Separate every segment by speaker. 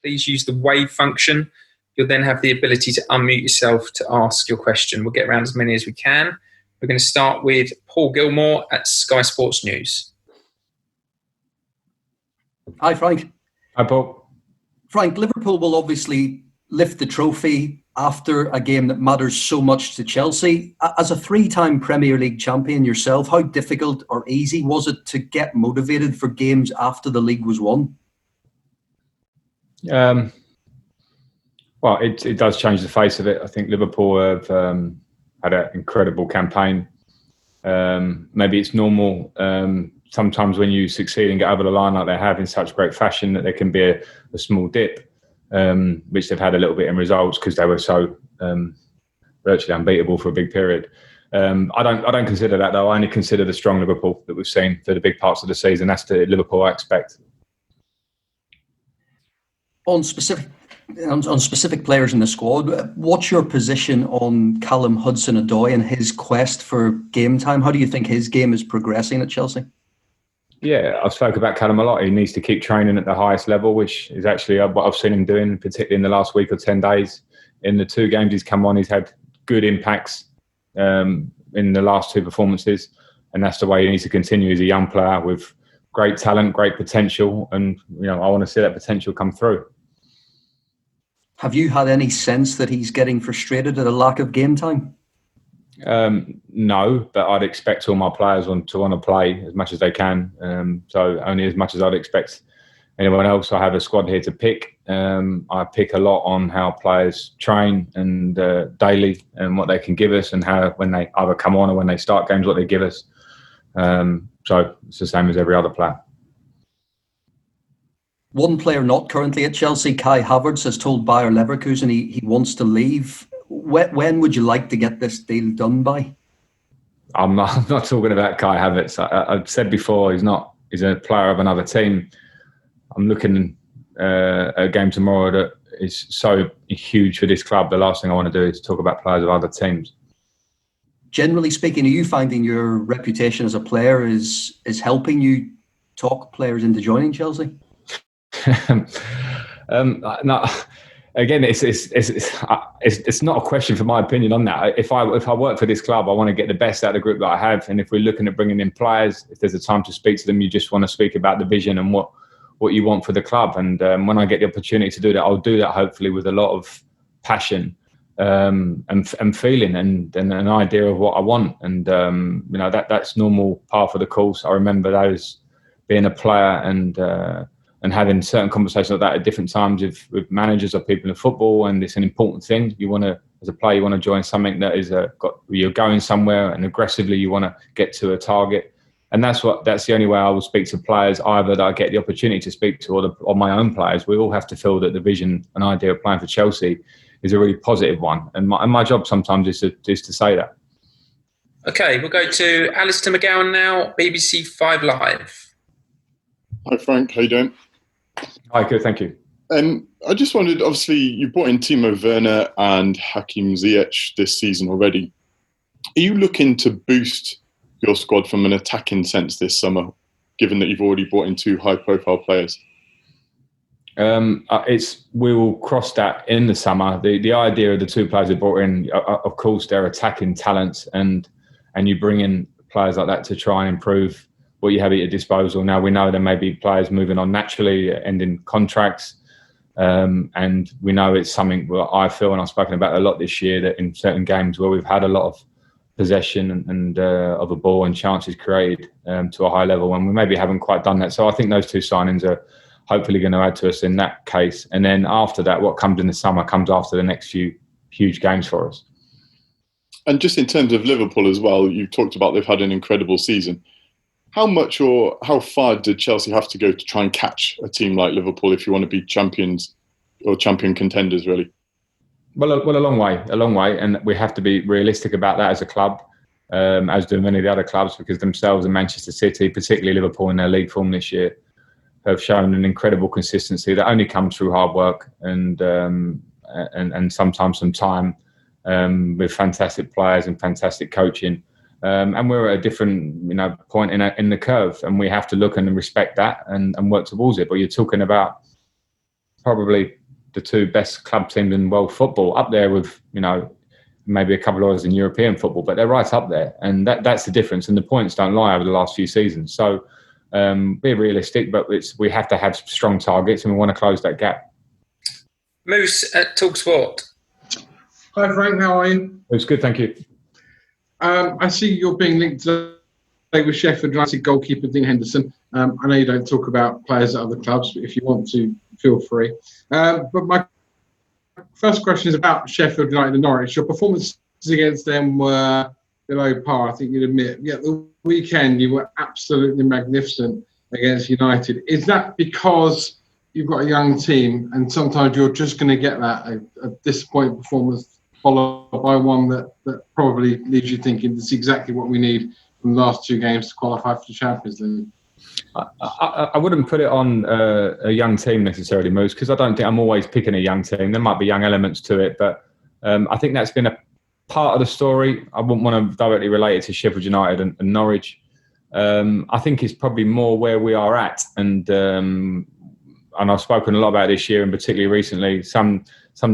Speaker 1: please use the wave function. You'll then have the ability to unmute yourself to ask your question. We'll get around as many as we can. We're going to start with Paul Gilmore at Sky Sports News.
Speaker 2: Hi, Frank.
Speaker 3: Hi, Paul.
Speaker 2: Frank, Liverpool will obviously lift the trophy after a game that matters so much to Chelsea. As a 3-time Premier League champion yourself, how difficult or easy was it to get motivated for games after the league was won?
Speaker 3: Well, it does change the face of it. I think Liverpool have had an incredible campaign. Maybe it's normal sometimes when you succeed and get over the line like they have in such great fashion that there can be a small dip. Which they've had a little bit in results because they were so virtually unbeatable for a big period. I don't consider that though. I only consider the strong Liverpool that we've seen for the big parts of the season. That's the Liverpool I expect.
Speaker 2: On specific players in the squad, what's your position on Callum Hudson-Odoi and his quest for game time? How do you think his game is progressing at Chelsea?
Speaker 3: Yeah, I've spoken about Callum a lot. He needs to keep training at the highest level, which is actually what I've seen him doing, particularly in the last week or 10 days. In the 2 games he's come on, he's had good impacts in the last 2 performances. And that's the way he needs to continue. He's a young player with great talent, great potential. And, I want to see that potential come through.
Speaker 2: Have you had any sense that he's getting frustrated at a lack of game time?
Speaker 3: No, but I'd expect all my players to want to play as much as they can. So only as much as I'd expect anyone else. I have a squad here to pick. I pick a lot on how players train and daily and what they can give us and how when they either come on or when they start games, what they give us. So it's the same as every other player.
Speaker 2: One player not currently at Chelsea, Kai Havertz, has told Bayer Leverkusen he wants to leave. When would you like to get this deal done by?
Speaker 3: I'm not talking about Kai Havertz. I've said before he's a player of another team. I'm looking at a game tomorrow that is so huge for this club. The last thing I want to do is talk about players of other teams.
Speaker 2: Generally speaking, are you finding your reputation as a player is helping you talk players into joining Chelsea?
Speaker 3: No. Again, it's not a question for my opinion on that. If I work for this club, I want to get the best out of the group that I have. And if we're looking at bringing in players, if there's a time to speak to them, you just want to speak about the vision and what you want for the club. And when I get the opportunity to do that, I'll do that hopefully with a lot of passion and feeling and an idea of what I want. And that's normal part of the course. I remember those being a player and having certain conversations like that at different times with managers or people in football, and it's an important thing. You want to, as a player, you want to join something that is you're going somewhere, and aggressively you want to get to a target, and that's the only way I will speak to players, either that I get the opportunity to speak to or my own players. We all have to feel that the vision and idea of playing for Chelsea is a really positive one, and my job sometimes is to say that.
Speaker 1: Okay, we'll go to Alistair McGowan now, BBC 5 Live.
Speaker 4: Hi Frank, how you doing?
Speaker 3: Hi, good, thank you.
Speaker 4: I just wondered, obviously, you brought in Timo Werner and Hakim Ziyech this season already. Are you looking to boost your squad from an attacking sense this summer, given that you've already brought in 2 high-profile players?
Speaker 3: We will cross that in the summer. The idea of the 2 players we brought in, of course, they're attacking talents, and you bring in players like that to try and improve what you have at your disposal. Now, we know there may be players moving on naturally, ending contracts. And we know it's something where I feel, and I've spoken about a lot this year, that in certain games where we've had a lot of possession and of a ball and chances created to a high level, and we maybe haven't quite done that. So I think those 2 signings are hopefully going to add to us in that case. And then after that, what comes in the summer comes after the next few huge games for us.
Speaker 4: And just in terms of Liverpool as well, you talked about they've had an incredible season. How much or how far did Chelsea have to go to try and catch a team like Liverpool if you want to be champions or champion contenders, really?
Speaker 3: Well, a long way. And we have to be realistic about that as a club, as do many of the other clubs, because themselves and Manchester City, particularly Liverpool in their league form this year, have shown an incredible consistency that only comes through hard work and sometimes some time with fantastic players and fantastic coaching. And we're at a different, point in the curve, and we have to look and respect that and work towards it. But you're talking about probably the two best club teams in world football, up there with, maybe a couple of others in European football, but they're right up there. And that's the difference. And the points don't lie over the last few seasons. So be realistic, but we have to have strong targets and we want to close that gap.
Speaker 1: Moose at TalkSport.
Speaker 5: Hi Frank, how are you?
Speaker 3: It's good, thank you.
Speaker 5: I see you're being linked with Sheffield United goalkeeper Dean Henderson. I know you don't talk about players at other clubs, but if you want to, feel free. But my first question is about Sheffield United and Norwich. Your performances against them were below par, I think you'd admit. Yet the weekend you were absolutely magnificent against United. Is that because you've got a young team and sometimes you're just going to get that, a disappointing performance followed by one that probably leaves you thinking this is exactly what we need from the last two games to qualify for the Champions League?
Speaker 3: I wouldn't put it on a young team necessarily, Moose, because I don't think I'm always picking a young team. There might be young elements to it, but I think that's been a part of the story. I wouldn't want to directly relate it to Sheffield United and Norwich. I think it's probably more where we are at, and I've spoken a lot about this year, and particularly recently. Some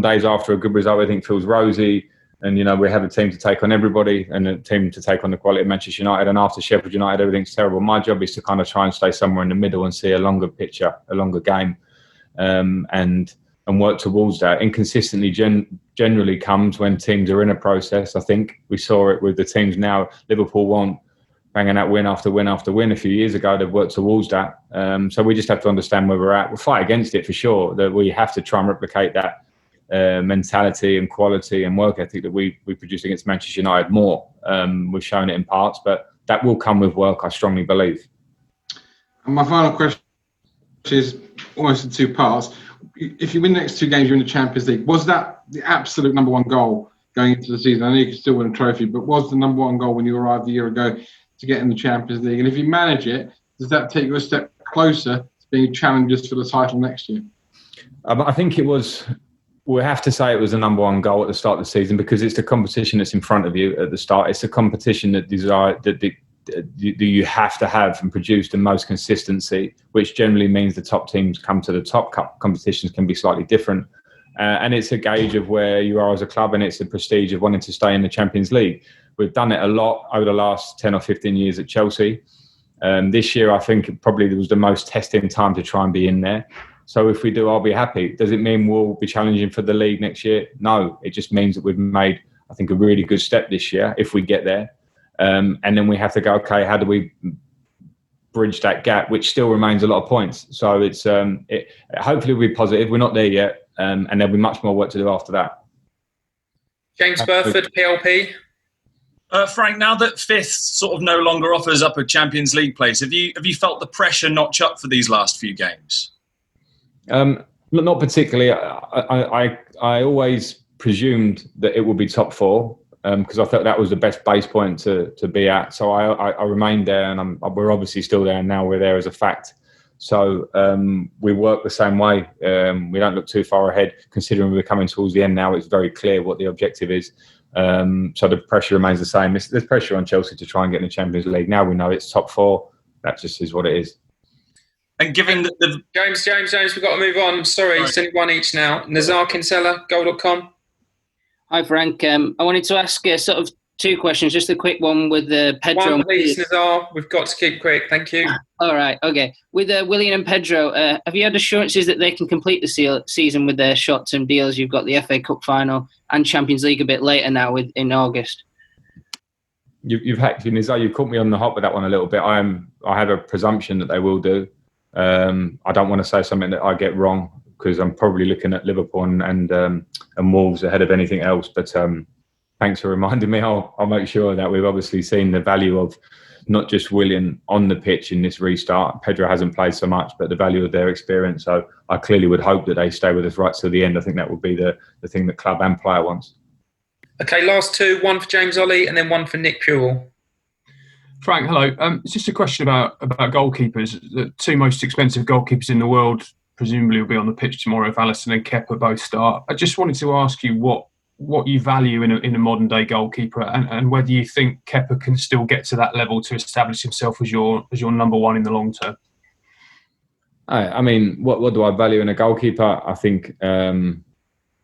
Speaker 3: days after a good result, I think feels rosy, and we have a team to take on everybody and a team to take on the quality of Manchester United. And after Sheffield United, everything's terrible. My job is to kind of try and stay somewhere in the middle and see a longer picture, a longer game, and work towards that. Inconsistently generally comes when teams are in a process. I think we saw it with the teams now. Liverpool won, banging out win after win after win a few years ago. They've worked towards that. So we just have to understand where we're at. We'll fight against it for sure, that we have to try and replicate that mentality and quality and work ethic that we produced against Manchester United more. We've shown it in parts, but that will come with work, I strongly believe.
Speaker 5: And my final question is almost in two parts. If you win the next two games, you're in the Champions League. Was that the absolute number one goal going into the season? I know you can still win a trophy, but was the number one goal when you arrived a year ago to get in the Champions League? And if you manage it, does that take you a step closer to being challengers for the title next year?
Speaker 3: I think it was... We have to say it was the number one goal at the start of the season because it's the competition that's in front of you at the start. It's a competition that you have to have and produce the most consistency, which generally means the top teams come to the top. Cup competitions can be slightly different. And it's a gauge of where you are as a club, and it's the prestige of wanting to stay in the Champions League. We've done it a lot over the last 10 or 15 years at Chelsea. This year, I think it probably was the most testing time to try and be in there. So if we do, I'll be happy. Does it mean we'll be challenging for the league next year? No, it just means that we've made, I think, a really good step this year if we get there. And then we have to go, okay, how do we bridge that gap, which still remains a lot of points. So it's hopefully we'll be positive. We're not there yet, and there'll be much more work to do after that.
Speaker 1: James Burford, PLP.
Speaker 6: Frank, now that fifth sort of no longer offers up a Champions League place, have you felt the pressure notch up for these last few games?
Speaker 3: Not particularly. I always presumed that it would be top four because I thought that was the best base point to be at. So I remained there, and we're obviously still there, and now we're there as a fact. So we work the same way. We don't look too far ahead. Considering we're coming towards the end now, it's very clear what the objective is. So the pressure remains the same. There's pressure on Chelsea to try and get in the Champions League. Now we know it's top four. That just is what it is.
Speaker 6: And given that the
Speaker 1: James, we've got to move on. I'm sorry, it's only one each now. Nazar Kinsella, goal.com.
Speaker 7: Hi, Frank. I wanted to ask sort of two questions. Just a quick one with Pedro.
Speaker 1: One, please, Nazar. We've got to keep quick. Thank you.
Speaker 7: All right. Okay. With Willian and Pedro, have you had assurances that they can complete the season with their short-term deals? You've got the FA Cup final and Champions League a bit later now in August.
Speaker 3: You've hacked Nazar. You caught me on the hop with that one a little bit. I have a presumption that they will do. I don't want to say something that I get wrong because I'm probably looking at Liverpool and Wolves ahead of anything else. But thanks for reminding me. I'll make sure that we've obviously seen the value of not just Willian on the pitch in this restart. Pedro hasn't played so much, but the value of their experience. So I clearly would hope that they stay with us right till the end. I think that would be the thing that club and player wants.
Speaker 1: Okay, last two. One for James Ollie and then one for Nick Puel.
Speaker 8: Frank, hello. It's just a question about goalkeepers. The two most expensive goalkeepers in the world presumably will be on the pitch tomorrow if Alisson and Kepa both start. I just wanted to ask you what you value in a modern day goalkeeper and whether you think Kepa can still get to that level to establish himself as your number one in the long term.
Speaker 3: I mean, what do I value in a goalkeeper? I think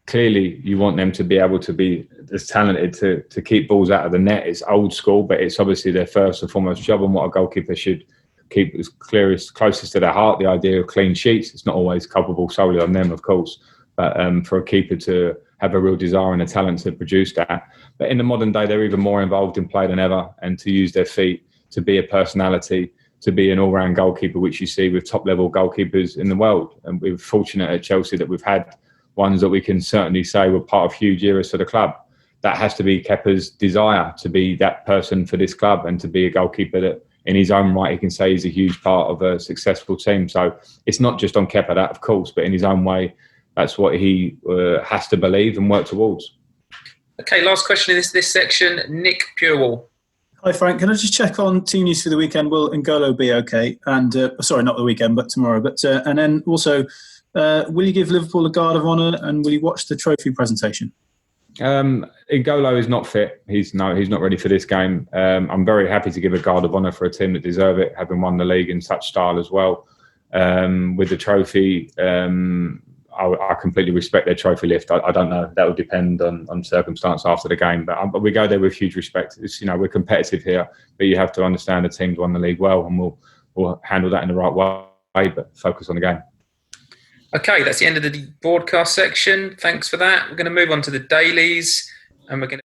Speaker 3: clearly you want them to be able to be as talented to keep balls out of the net. It's old school, but it's obviously their first and foremost job, and what a goalkeeper should keep as closest to their heart. The idea of clean sheets. It's not always culpable solely on them, of course, but for a keeper to have a real desire and a talent to produce that. But in the modern day, they're even more involved in play than ever, and to use their feet, to be a personality, to be an all-round goalkeeper, which you see with top-level goalkeepers in the world. And we're fortunate at Chelsea that we've had ones that we can certainly say were part of huge eras for the club. That has to be Kepa's desire, to be that person for this club and to be a goalkeeper that in his own right he can say he's a huge part of a successful team. So it's not just on Kepa, that of course, but in his own way, that's what he has to believe and work towards.
Speaker 1: Okay, last question in this section. Nick Purewall.
Speaker 9: Hi Frank, can I just check on team news for the weekend? Will N'Golo be okay? And sorry, not the weekend, but tomorrow. But and then also, will you give Liverpool a guard of honour, and will you watch the trophy presentation?
Speaker 3: N'Golo is not fit. He's not ready for this game. I'm very happy to give a guard of honour for a team that deserve it, having won the league in such style as well. With the trophy, I completely respect their trophy lift. I don't know. That will depend on circumstance after the game. But we go there with huge respect. It's, we're competitive here, but you have to understand the team's won the league well, and we'll handle that in the right way, but focus on the game.
Speaker 1: Okay, that's the end of the broadcast section. Thanks for that. We're going to move on to the dailies, and we're going to